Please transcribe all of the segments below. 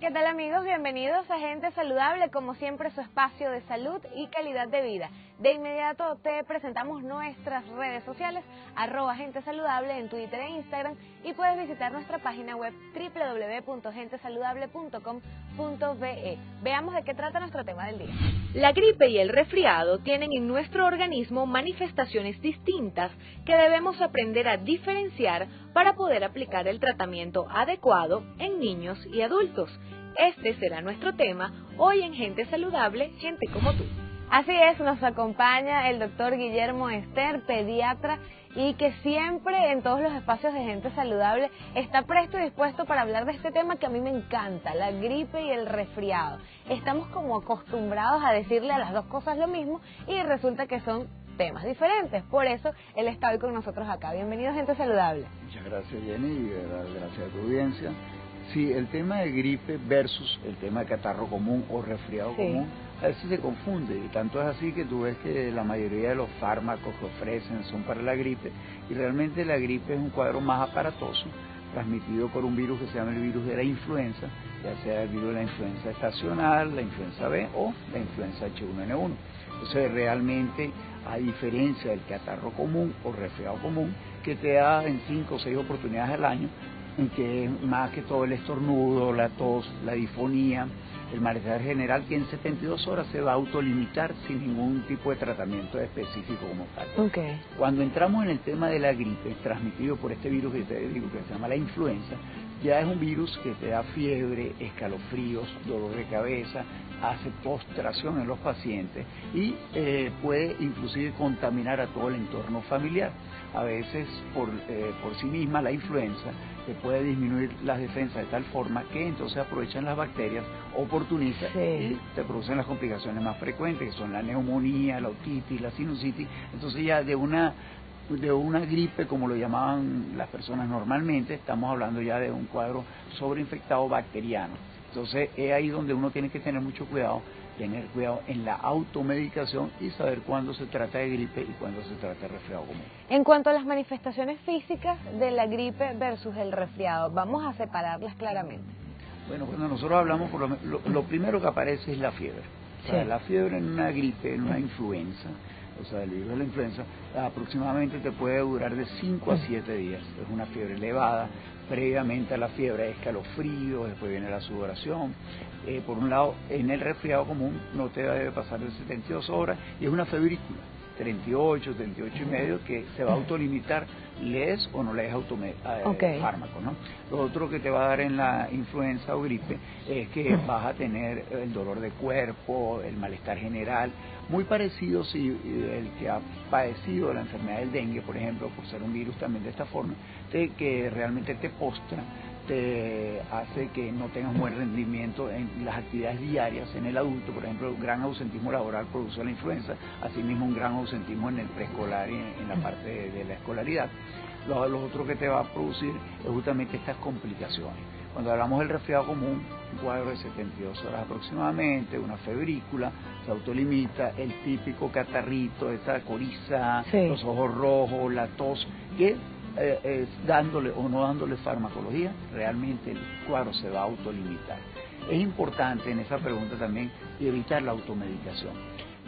¿Qué tal, amigos? Bienvenidos a Gente Saludable, como siempre su espacio de salud y calidad de vida. De inmediato te presentamos nuestras redes sociales, @gentesaludable en Twitter e Instagram, y puedes visitar nuestra página web www.gentesaludable.com.be. Veamos de qué trata nuestro tema del día. La gripe y el resfriado tienen en nuestro organismo manifestaciones distintas que debemos aprender a diferenciar para poder aplicar el tratamiento adecuado en niños y adultos. Este será nuestro tema hoy en Gente Saludable, gente como tú. Así es, nos acompaña el doctor Guillermo Ester, pediatra, y que siempre en todos los espacios de Gente Saludable está presto y dispuesto para hablar de este tema que a mí me encanta, la gripe y el resfriado. Estamos como acostumbrados a decirle a las dos cosas lo mismo y resulta que son temas diferentes. Por eso él está hoy con nosotros acá. Bienvenido a Gente Saludable. Muchas gracias, Jenny, y gracias a tu audiencia. Sí, el tema de gripe versus el tema de catarro común o resfriado común, a veces se confunde, y tanto es así que tú ves que la mayoría de los fármacos que ofrecen son para la gripe, y realmente la gripe es un cuadro más aparatoso, transmitido por un virus que se llama el virus de la influenza, ya sea el virus de la influenza estacional, la influenza B o la influenza H1N1. Entonces realmente, a diferencia del catarro común o resfriado común, que te da en 5 o 6 oportunidades al año, en que más que todo el estornudo, la tos, la disfonía, el malestar general, que en 72 horas se va a autolimitar sin ningún tipo de tratamiento específico como tal. Okay. Cuando entramos en el tema de la gripe, transmitido por este virus que te digo, que se llama la influenza, ya es un virus que te da fiebre, escalofríos, dolor de cabeza, hace postración en los pacientes y puede inclusive contaminar a todo el entorno familiar. A veces por sí misma la influenza te puede disminuir las defensas de tal forma que entonces aprovechan las bacterias oportunistas y te producen las complicaciones más frecuentes, que son la neumonía, la otitis, la sinusitis. Entonces ya de una gripe, como lo llamaban las personas normalmente, estamos hablando ya de un cuadro sobreinfectado bacteriano. Entonces es ahí donde uno tiene que tener mucho cuidado, tener cuidado en la automedicación y saber cuándo se trata de gripe y cuándo se trata de resfriado común. En cuanto a las manifestaciones físicas de la gripe versus el resfriado, vamos a separarlas claramente. Bueno, cuando nosotros hablamos, lo primero que aparece es la fiebre. O sea, la fiebre en una gripe, en una influenza, o sea, el virus de la influenza, aproximadamente te puede durar de 5 a 7 días. Es una fiebre elevada. Previamente a la fiebre hay escalofríos, después viene la sudoración. Por un lado, en el resfriado común no te debe pasar de 72 horas y es una febrícula, 38 y medio, que se va a autolimitar, lees o no lees fármacos, ¿no? Lo otro que te va a dar en la influenza o gripe es que vas a tener el dolor de cuerpo, el malestar general, muy parecido si el que ha padecido la enfermedad del dengue, por ejemplo, por ser un virus también de esta forma, que realmente te postra, te hace que no tengas un buen rendimiento en las actividades diarias. En el adulto, por ejemplo, un gran ausentismo laboral produce la influenza, asimismo un gran ausentismo en el preescolar y en la parte de la escolaridad. Lo otro que te va a producir es justamente estas complicaciones. Cuando hablamos del resfriado común, un cuadro de 72 horas aproximadamente, una febrícula, se autolimita, el típico catarrito, esa coriza, los ojos rojos, la tos, que dándole o no dándole farmacología, realmente el cuadro se va a autolimitar. Es importante en esa pregunta también evitar la automedicación.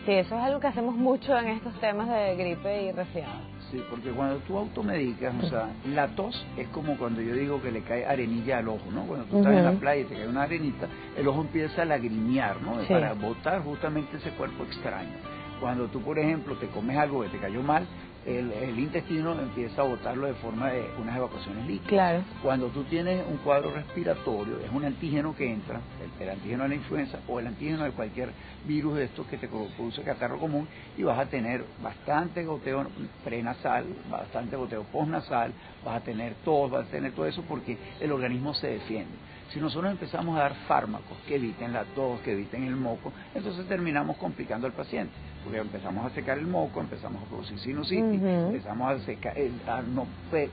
Sí, eso es algo que hacemos mucho en estos temas de gripe y resfriado. Sí, porque cuando tú automedicas, o sea, la tos es como cuando yo digo que le cae arenilla al ojo, ¿no? Cuando tú estás en la playa y te cae una arenita, el ojo empieza a lagrimear, ¿no? Para botar justamente ese cuerpo extraño. Cuando tú, por ejemplo, te comes algo que te cayó mal, el intestino empieza a botarlo de forma de unas evacuaciones líquidas. Claro. Cuando tú tienes un cuadro respiratorio, es un antígeno que entra, el antígeno de la influenza o el antígeno de cualquier virus de estos que te produce catarro común, y vas a tener bastante goteo prenasal, bastante goteo postnasal, vas a tener tos, vas a tener todo eso porque el organismo se defiende. Si nosotros empezamos a dar fármacos que eviten la tos, que eviten el moco, entonces terminamos complicando al paciente, porque empezamos a secar el moco, empezamos a producir sinusitis, empezamos a no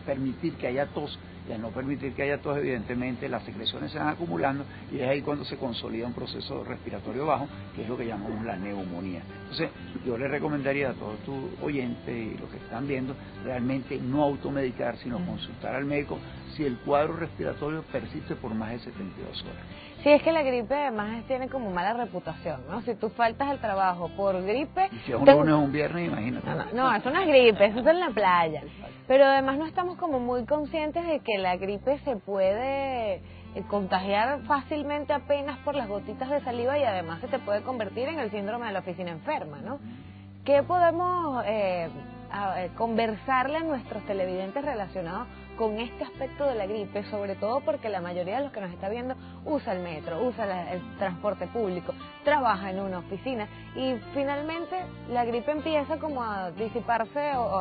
permitir que haya tos, y al no permitir que haya tos, evidentemente las secreciones se van acumulando y es ahí cuando se consolida un proceso respiratorio bajo, que es lo que llamamos la neumonía. Entonces, yo le recomendaría a todos tus oyentes y los que están viendo, realmente no automedicar, sino consultar al médico, si el cuadro respiratorio persiste por más de 72 horas. Sí, es que la gripe además tiene como mala reputación, ¿no? Si tú faltas al trabajo por gripe... Y si es un lunes o un viernes, imagínate. No, eso no es gripe, eso es en la playa. Pero además no estamos como muy conscientes de que la gripe se puede contagiar fácilmente apenas por las gotitas de saliva y además se te puede convertir en el síndrome de la oficina enferma, ¿no? ¿Qué podemos conversarle a nuestros televidentes relacionados con este aspecto de la gripe? Sobre todo porque la mayoría de los que nos está viendo usa el metro, usa el transporte público, trabaja en una oficina y finalmente la gripe empieza como a disiparse o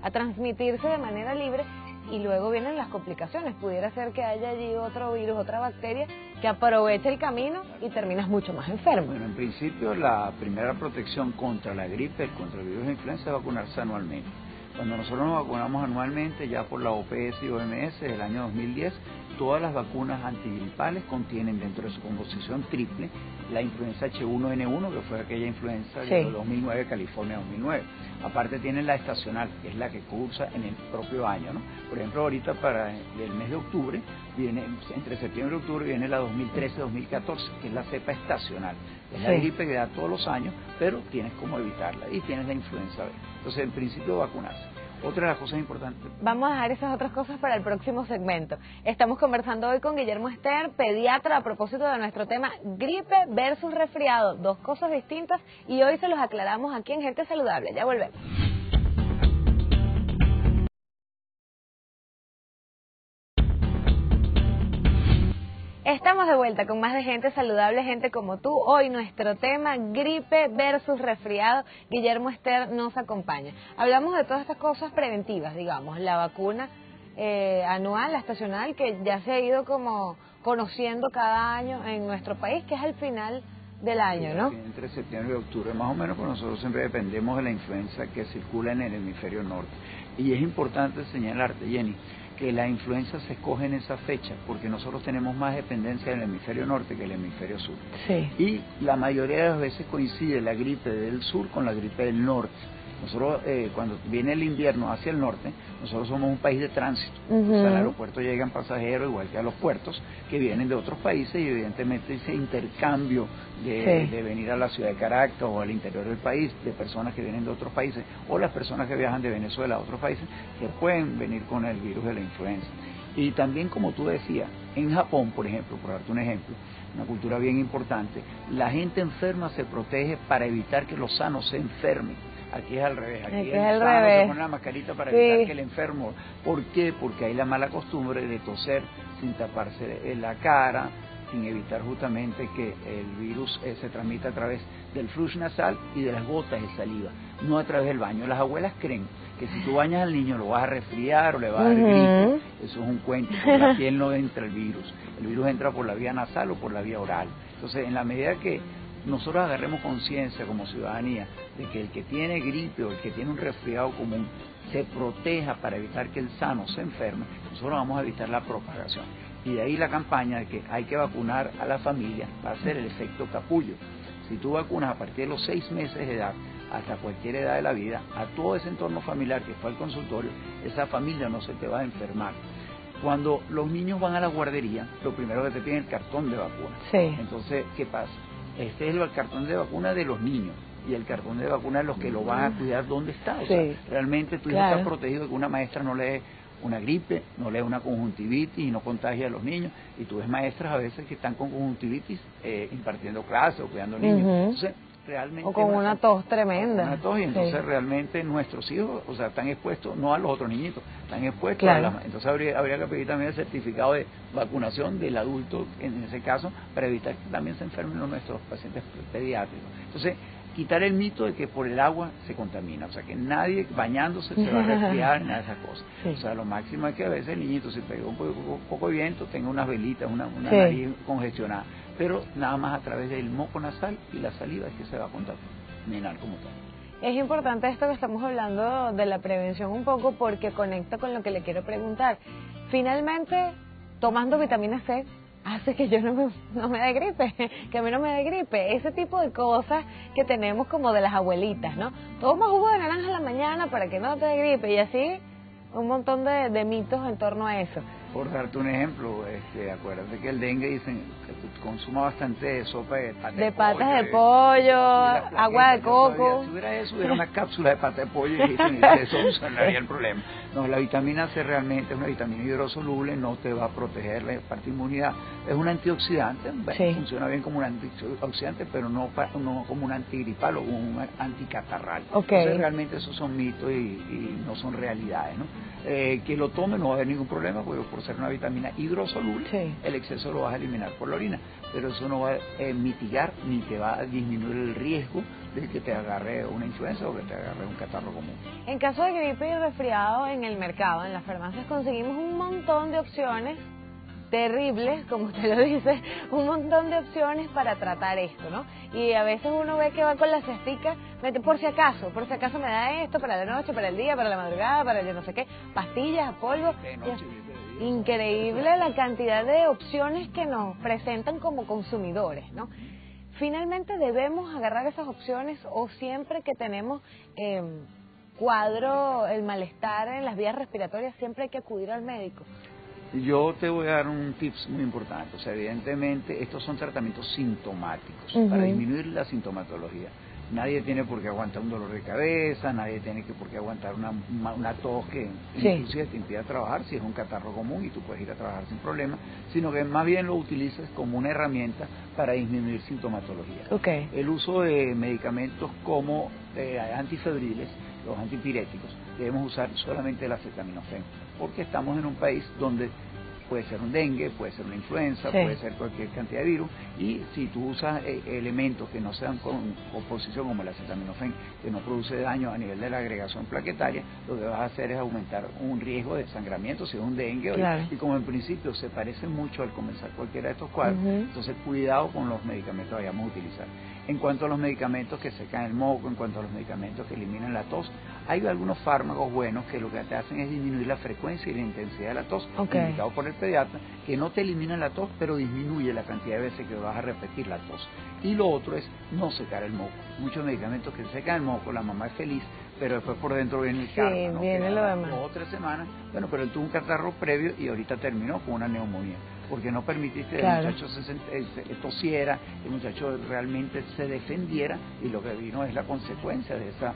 a transmitirse de manera libre y luego vienen las complicaciones. Pudiera ser que haya allí otro virus, otra bacteria que aproveche el camino y terminas mucho más enfermo. Bueno, en principio la primera protección contra la gripe, contra el virus de influenza, es vacunarse anualmente. Cuando nosotros nos vacunamos anualmente, ya por la OPS y OMS del año 2010, todas las vacunas antigripales contienen dentro de su composición triple la influenza H1N1, que fue aquella influenza de 2009, California 2009. Aparte tienen la estacional, que es la que cursa en el propio año, ¿no? Por ejemplo, ahorita para el mes de octubre, viene entre septiembre y octubre viene la 2013-2014, que es la cepa estacional. Es la gripe que da todos los años, pero tienes cómo evitarla y tienes la influenza B. Entonces, en principio, vacunarse. Otra de las cosas importantes. Vamos a dejar esas otras cosas para el próximo segmento. Estamos conversando hoy con Guillermo Ester, pediatra, a propósito de nuestro tema gripe versus resfriado. Dos cosas distintas y hoy se los aclaramos aquí en Gente Saludable. Ya volvemos. Estamos de vuelta con más de Gente Saludable, gente como tú. Hoy nuestro tema, gripe versus resfriado. Guillermo Ester nos acompaña. Hablamos de todas estas cosas preventivas, digamos, la vacuna anual, la estacional, que ya se ha ido como conociendo cada año en nuestro país, que es al final del año, ¿no? Entre septiembre y octubre, más o menos, pues nosotros siempre dependemos de la influenza que circula en el hemisferio norte. Y es importante señalarte, Jenny, que la influenza se escoge en esa fecha porque nosotros tenemos más dependencia del hemisferio norte que el hemisferio sur. Sí. Y la mayoría de las veces coincide la gripe del sur con la gripe del norte. Nosotros, cuando viene el invierno hacia el norte, nosotros somos un país de tránsito. O sea, al aeropuerto llegan pasajeros, igual que a los puertos, que vienen de otros países y evidentemente ese intercambio de venir a la ciudad de Caracas o al interior del país, de personas que vienen de otros países, o las personas que viajan de Venezuela a otros países, que pueden venir con el virus de la influenza. Y también, como tú decías, en Japón, por ejemplo, por darte un ejemplo, una cultura bien importante, la gente enferma se protege para evitar que los sanos se enfermen. Aquí es al revés, aquí el sano se pone la mascarita para evitar que el enfermo. ¿Por qué? Porque hay la mala costumbre de toser sin taparse la cara, sin evitar justamente que el virus se transmita a través del flujo nasal y de las gotas de saliva, no a través del baño. Las abuelas creen que si tú bañas al niño lo vas a resfriar o le vas a dar gripe. Eso es un cuento, por la piel no entra el virus entra por la vía nasal o por la vía oral. Entonces, en la medida que nosotros agarremos conciencia como ciudadanía de que el que tiene gripe o el que tiene un resfriado común se proteja para evitar que el sano se enferme, nosotros vamos a evitar la propagación. Y de ahí la campaña de que hay que vacunar a la familia para hacer el efecto capullo. Si tú vacunas a partir de los 6 meses de edad, hasta cualquier edad de la vida, a todo ese entorno familiar que fue al consultorio, esa familia no se te va a enfermar. Cuando los niños van a la guardería, lo primero que te piden es el cartón de vacuna. Entonces, ¿qué pasa? Este es el cartón de vacuna de los niños y el cartón de vacuna de los que lo van a cuidar dónde está. O sea, realmente tu hijo está protegido de que una maestra no le dé una gripe, no le dé una conjuntivitis y no contagie a los niños. Y tú ves maestras a veces que están con conjuntivitis impartiendo clases o cuidando niños. Entonces, realmente... O con una tos tremenda. Una tos, y entonces realmente nuestros hijos, o sea, están expuestos, no a los otros niñitos, están expuestos a la... Entonces habría que pedir también el certificado de vacunación del adulto, en ese caso, para evitar que también se enfermen nuestros pacientes pediátricos. Entonces, quitar el mito de que por el agua se contamina, o sea, que nadie bañándose se va a resfriar, nada de esas cosas. O sea, lo máximo es que a veces el niñito se pegó un poco de viento, tenga unas velitas, una nariz congestionada, pero nada más a través del moco nasal y la saliva es que se va a contaminar como tal. Es importante esto que estamos hablando de la prevención un poco porque conecta con lo que le quiero preguntar. Finalmente, tomando vitamina C hace que yo no me dé gripe, que a mí no me dé gripe. Ese tipo de cosas que tenemos como de las abuelitas, ¿no? Toma jugo de naranja a la mañana para que no te dé gripe y así un montón de mitos en torno a eso. Por darte un ejemplo, acuérdate que el dengue dicen que consuma bastante sopa de patas de pollo, agua de coco. Si hubiera eso, hubiera una cápsula de pata de pollo y eso solucionaría el problema. No, la vitamina C realmente es una vitamina hidrosoluble, no te va a proteger la parte de inmunidad. Es un antioxidante, funciona bien como un antioxidante, pero no como un antigripal o un anticatarral. Entonces realmente esos son mitos y no son realidades, ¿no? Que lo tome no va a haber ningún problema, porque por ser una vitamina hidrosoluble, el exceso lo vas a eliminar por la orina, pero eso no va a mitigar ni te va a disminuir el riesgo de que te agarre una influenza o que te agarre un catarro común. En caso de gripe y resfriado, en el mercado, en las farmacias, conseguimos un montón de opciones terribles, como usted lo dice, un montón de opciones para tratar esto, ¿no? Y a veces uno ve que va con la cestica, por si acaso me da esto para la noche, para el día, para la madrugada, para yo no sé qué, pastillas, polvo. Increíble la cantidad de opciones que nos presentan como consumidores, ¿no? Finalmente, ¿debemos agarrar esas opciones o siempre que tenemos cuadro, el malestar en las vías respiratorias, siempre hay que acudir al médico? Yo te voy a dar un tips muy importante. O sea, evidentemente estos son tratamientos sintomáticos para disminuir la sintomatología. Nadie tiene por qué aguantar un dolor de cabeza, nadie tiene por qué aguantar una tos que inclusive te impida trabajar si es un catarro común y tú puedes ir a trabajar sin problema, sino que más bien lo utilices como una herramienta para disminuir sintomatología. El uso de medicamentos como antifebriles, los antipiréticos, debemos usar solamente el acetaminofén, porque estamos en un país donde puede ser un dengue, puede ser una influenza, puede ser cualquier cantidad de virus, y si tú usas elementos que no sean con composición como el acetaminofén, que no produce daño a nivel de la agregación plaquetaria, lo que vas a hacer es aumentar un riesgo de sangramiento si es un dengue, y como en principio se parece mucho al comenzar cualquiera de estos cuadros, entonces cuidado con los medicamentos que vayamos a utilizar. En cuanto a los medicamentos que secan el moco, en cuanto a los medicamentos que eliminan la tos, hay algunos fármacos buenos que lo que te hacen es disminuir la frecuencia y la intensidad de la tos, indicado por el pediatra, que no te eliminan la tos, pero disminuye la cantidad de veces que vas a repetir la tos. Y lo otro es no secar el moco. Muchos medicamentos que secan el moco, la mamá es feliz, pero después por dentro viene el karma, ¿no? Viene lo demás. 2 o 3 semanas, bueno, pero él tuvo un catarro previo y ahorita terminó con una neumonía, porque no permitiste que el muchacho se tosiera, que el muchacho realmente se defendiera, y lo que vino es la consecuencia de esa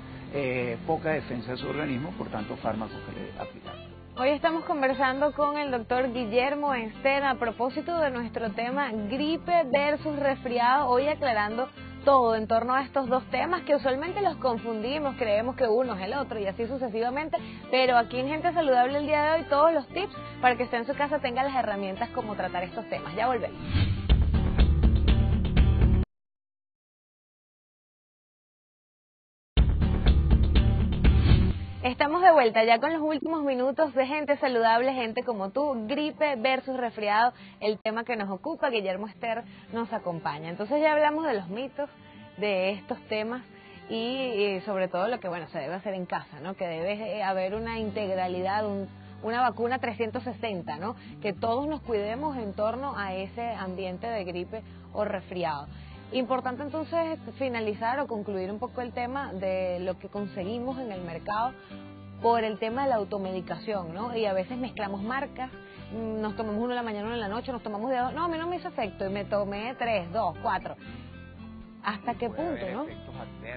poca defensa de su organismo, por tanto fármacos que le aplicaron. Hoy estamos conversando con el doctor Guillermo Ester a propósito de nuestro tema gripe versus resfriado, hoy aclarando todo en torno a estos dos temas que usualmente los confundimos, creemos que uno es el otro y así sucesivamente, pero aquí en Gente Saludable el día de hoy todos los tips para que usted en su casa tenga las herramientas como tratar estos temas. Ya volvemos. Estamos de vuelta ya con los últimos minutos de Gente Saludable, gente como tú, gripe versus resfriado, el tema que nos ocupa. Guillermo Ester nos acompaña. Entonces ya hablamos de los mitos de estos temas y sobre todo lo que se debe hacer en casa, ¿no? Que debe haber una integralidad, una vacuna 360, ¿no? Que todos nos cuidemos en torno a ese ambiente de gripe o resfriado. Importante entonces finalizar o concluir un poco el tema de lo que conseguimos en el mercado por el tema de la automedicación, ¿no? Y a veces mezclamos marcas, nos tomamos uno en la mañana, uno en la noche, nos tomamos de dos, no, a mí no me hizo efecto y me tomé 3, 2, 4. ¿Hasta qué punto, no?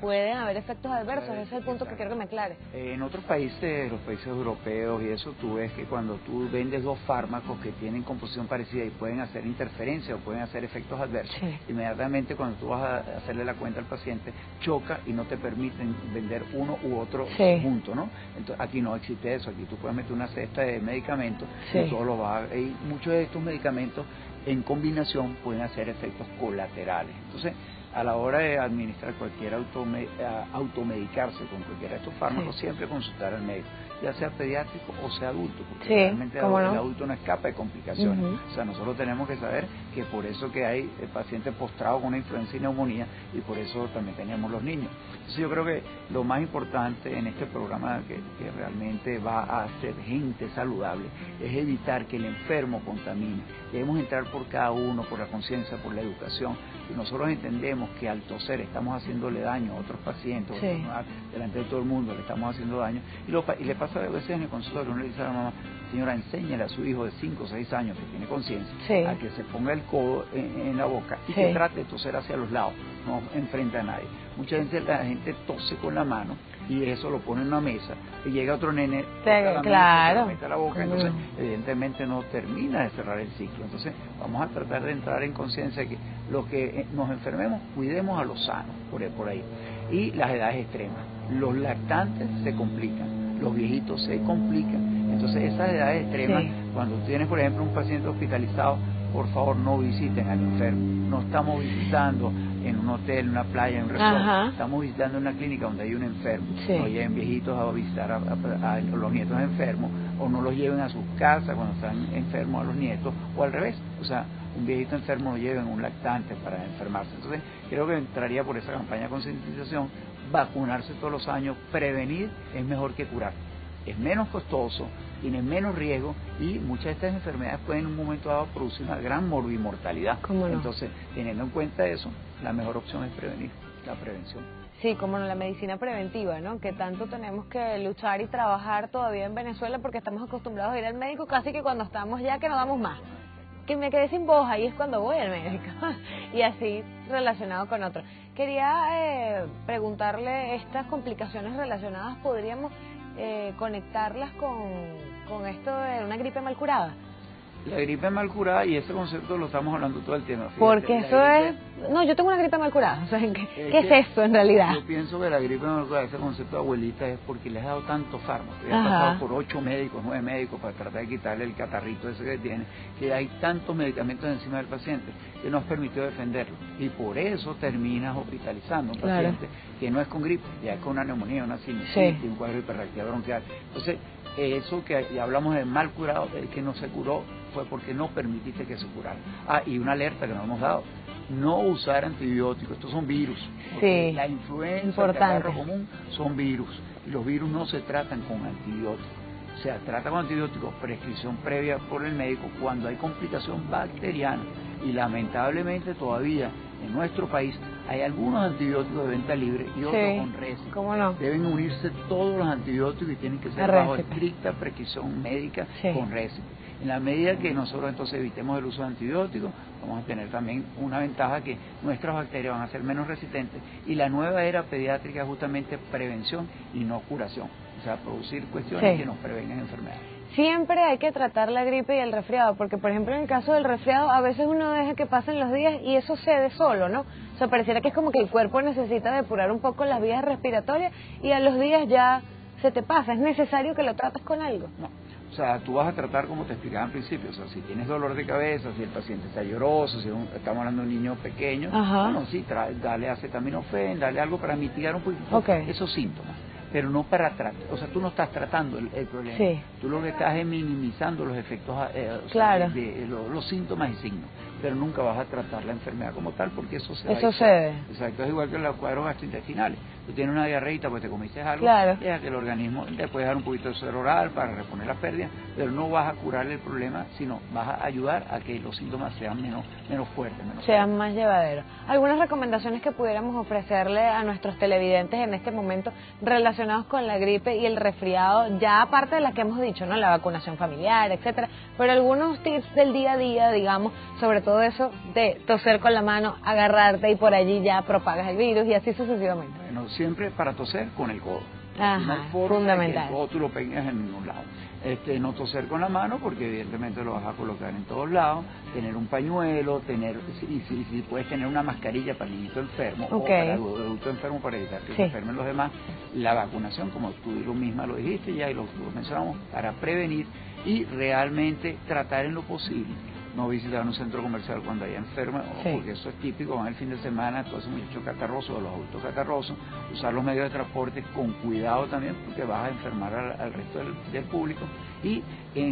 Pueden haber efectos adversos, ese es el punto que quiero que me aclare. En otros países, los países europeos y eso, tú ves que cuando tú vendes 2 fármacos que tienen composición parecida y pueden hacer interferencia o pueden hacer efectos adversos, inmediatamente cuando tú vas a hacerle la cuenta al paciente, choca y no te permiten vender uno u otro junto, ¿no? Entonces aquí no existe eso, aquí tú puedes meter una cesta de medicamentos y todo lo va a... Y muchos de estos medicamentos en combinación pueden hacer efectos colaterales. Entonces, a la hora de administrar cualquier automedicarse con cualquiera de estos fármacos, siempre consultar al médico, ya sea pediátrico o sea adulto, porque realmente el adulto no escapa de complicaciones. O sea, nosotros tenemos que saber que por eso que hay pacientes postrados con una influenza y neumonía, y por eso también tenemos los niños. Entonces yo creo que lo más importante en este programa que realmente va a hacer gente saludable es evitar que el enfermo contamine. Debemos entrar por cada uno, por la conciencia, por la educación, si nosotros entendemos que al toser estamos haciéndole daño a otros pacientes, sí, delante de todo el mundo le estamos haciendo daño, y le pasa a veces en el consultorio, uno le dice a la mamá, señora, enséñale a su hijo de 5 o 6 años que tiene conciencia, sí, a que se ponga el codo en la boca y que trate de toser hacia los lados, no enfrente a nadie. Mucha gente, la gente tose con la mano y eso lo pone en una mesa y llega otro nene, claro, mete a la boca, entonces evidentemente no termina de cerrar el ciclo. Entonces vamos a tratar de entrar en conciencia que los que nos enfermemos, cuidemos a los sanos por ahí. Y las edades extremas, los lactantes se complican, los viejitos se complican. Entonces esas edades extremas, cuando tienes por ejemplo un paciente hospitalizado, por favor no visiten al enfermo. No estamos visitando en un hotel, en una playa, en un resort. Estamos visitando una clínica donde hay un enfermo. No lleven viejitos a visitar a los nietos enfermos, o no los lleven a sus casas cuando están enfermos a los nietos, o al revés. O sea, un viejito enfermo lo lleven un lactante para enfermarse. Entonces creo que entraría por esa campaña de concientización, vacunarse todos los años, prevenir es mejor que curar. Es menos costoso, tiene menos riesgo y muchas de estas enfermedades pueden en un momento dado producir una gran morbimortalidad. ¿Cómo no? Entonces, teniendo en cuenta eso, la mejor opción es prevenir, la prevención. Sí, como no, la medicina preventiva, ¿no? Que tanto tenemos que luchar y trabajar todavía en Venezuela porque estamos acostumbrados a ir al médico casi que cuando estamos ya que no damos más. Que me quedé sin voz, ahí es cuando voy al médico. Y así relacionado con otro. Quería preguntarle, estas complicaciones relacionadas, ¿podríamos conectarlas con esto de una gripe mal curada? La gripe mal curada, y ese concepto lo estamos hablando todo el tiempo. Fíjate, porque eso gripe, no, yo tengo una gripe mal curada. O sea, ¿qué es eso en realidad? Yo pienso que la gripe mal curada, ese concepto de abuelita, es porque les ha dado tantos fármacos. He pasado por 8 médicos, 9 médicos para tratar de quitarle el catarrito ese que tiene, que hay tantos medicamentos encima del paciente que no has permitido defenderlo. Y por eso terminas hospitalizando a un paciente que no es con gripe, ya es con una neumonía, una sinusitis, un cuadro de hiperreactividad bronquial. Entonces, eso que ya hablamos de mal curado, el que no se curó fue porque no permitiste que se curara. Y una alerta que nos hemos dado: no usar antibióticos, estos son virus. La influenza, el catarro común son virus, y los virus no se tratan con antibióticos. Se trata con antibióticos, prescripción previa por el médico, cuando hay complicación bacteriana, y lamentablemente todavía en nuestro país hay algunos antibióticos de venta libre y otros con receta. ¿Cómo no? Deben unirse todos los antibióticos y tienen que ser bajo estricta prescripción médica con receta. En la medida que nosotros entonces evitemos el uso de antibióticos, vamos a tener también una ventaja, que nuestras bacterias van a ser menos resistentes, y la nueva era pediátrica es justamente prevención y no curación. O sea, producir cuestiones que nos prevengan enfermedades. Siempre hay que tratar la gripe y el resfriado, porque por ejemplo en el caso del resfriado a veces uno deja que pasen los días y eso cede solo, ¿no? O sea, pareciera que es como que el cuerpo necesita depurar un poco las vías respiratorias y a los días ya se te pasa. ¿Es necesario que lo trates con algo? No. O sea, tú vas a tratar como te explicaba al principio. O sea, si tienes dolor de cabeza, si el paciente está lloroso, si estamos hablando de un niño pequeño, bueno, sí, dale acetaminofén, dale algo para mitigar un poquito esos síntomas, pero no para tratar. O sea, tú no estás tratando el problema. Tú lo que estás es minimizando los efectos, de los síntomas y signos, pero nunca vas a tratar la enfermedad como tal, porque eso se cede. Exacto, es igual que los cuadros gastrointestinales. Tú tienes una diarreita porque te comiste algo, deja que el organismo te puede dar un poquito de suero oral para reponer las pérdidas, pero no vas a curar el problema, sino vas a ayudar a que los síntomas sean menos fuertes, sean más llevaderos. ¿Algunas recomendaciones que pudiéramos ofrecerle a nuestros televidentes en este momento relacionados con la gripe y el resfriado, ya aparte de las que hemos dicho, ¿no? La vacunación familiar, etcétera, pero algunos tips del día a día, digamos, sobre todo eso de toser con la mano, agarrarte y por allí ya propagas el virus y así sucesivamente? Bueno, siempre para toser con el codo. Fundamental. Que el codo tú lo pegas en ningún lado. No toser con la mano, porque evidentemente lo vas a colocar en todos lados. Tener un pañuelo, si puedes tener una mascarilla para el niñito enfermo o para el adulto enfermo, para evitar que se enfermen los demás. La vacunación, como tú misma lo dijiste ya y lo mencionamos, para prevenir y realmente tratar en lo posible no visitar un centro comercial cuando haya enferma, porque eso es típico, van el fin de semana, todo ese muchacho catarroso, los adultos catarrosos, usar los medios de transporte con cuidado también, porque vas a enfermar al resto del público. Y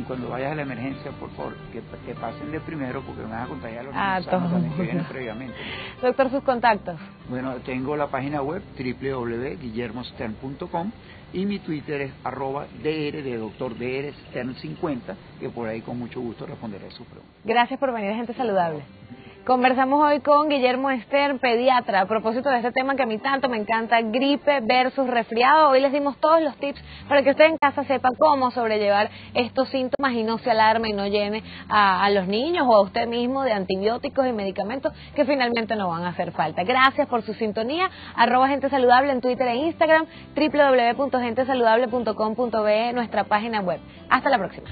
cuando vayas a la emergencia, por favor, que pasen de primero, porque me vas a contagiar a los niños sanos también que vienen previamente. Doctor, sus contactos. Bueno, tengo la página web www.guillermostern.com y mi Twitter es @dr de doctor dr Stern 50, que por ahí con mucho gusto responderé a sus preguntas. Gracias por venir a Gente Saludable. Conversamos hoy con Guillermo Ester, pediatra, a propósito de este tema que a mí tanto me encanta, gripe versus resfriado. Hoy les dimos todos los tips para que usted en casa sepa cómo sobrellevar estos síntomas y no se alarme y no llene a los niños o a usted mismo de antibióticos y medicamentos que finalmente no van a hacer falta. Gracias por su sintonía. @Gente Saludable en Twitter e Instagram, www.gentesaludable.com.be, nuestra página web. Hasta la próxima.